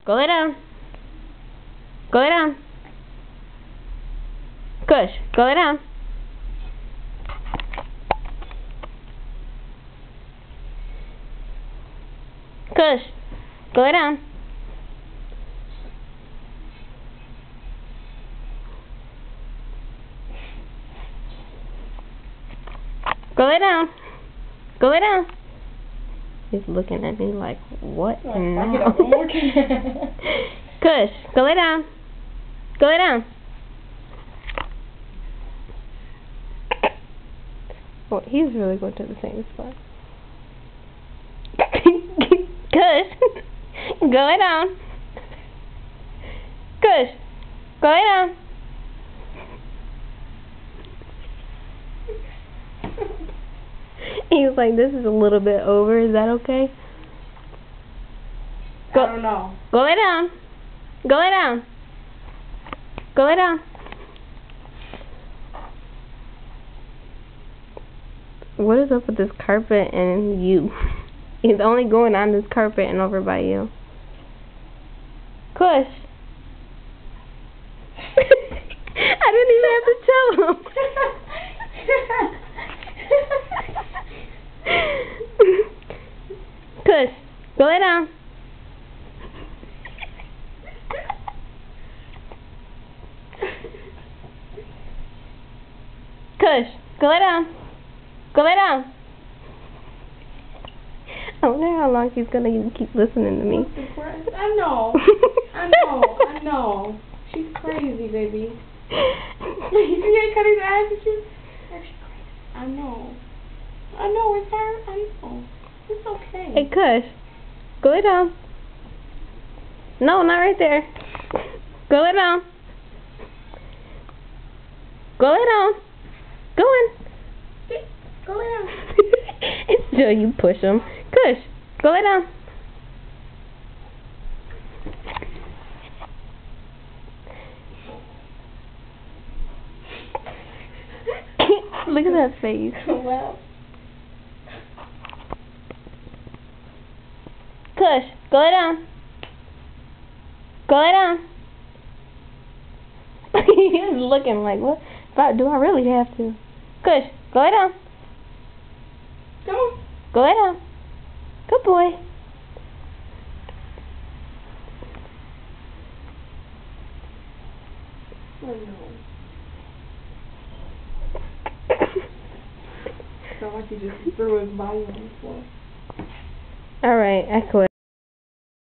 Go lay down. Go lay down. Kuzzh, go lay down. Kuzzh, go lay down. Go lay down. Go lay down. He's looking at me like, what now? Kuzzh, go lay down. Go lay down. Oh, he's really going to the same spot. Kuzzh, go lay down. Kuzzh, go lay down. He was like, this is a little bit over. Is that okay? Go, I don't know. Go lay down. Go lay down. Go lay down. What is up with this carpet and you? He's only going on this carpet and over by you. Kuzzh. I didn't even have to tell him. Kuzzh, go lay down. Kuzzh, go lay down. Go lay down. I wonder how long he's gonna keep listening to me. I know. I know. She's crazy, baby. You ain't cutting the eyes at you? I know. It's her. I know. It's okay. Hey, Kuzzh, go lay down. No, not right there. Go lay down. Go lay down. Go in. Go lay down. Until you push him. Kuzzh, go lay down. Look at that face. Well. Kuzzh, go lay down. Go lay down. He's looking like, what? Do I really have to? Kuzzh, go lay down. Come on. Go lay down. Good boy. Oh no. Sound like he just threw his body on the floor. Alright, I quit.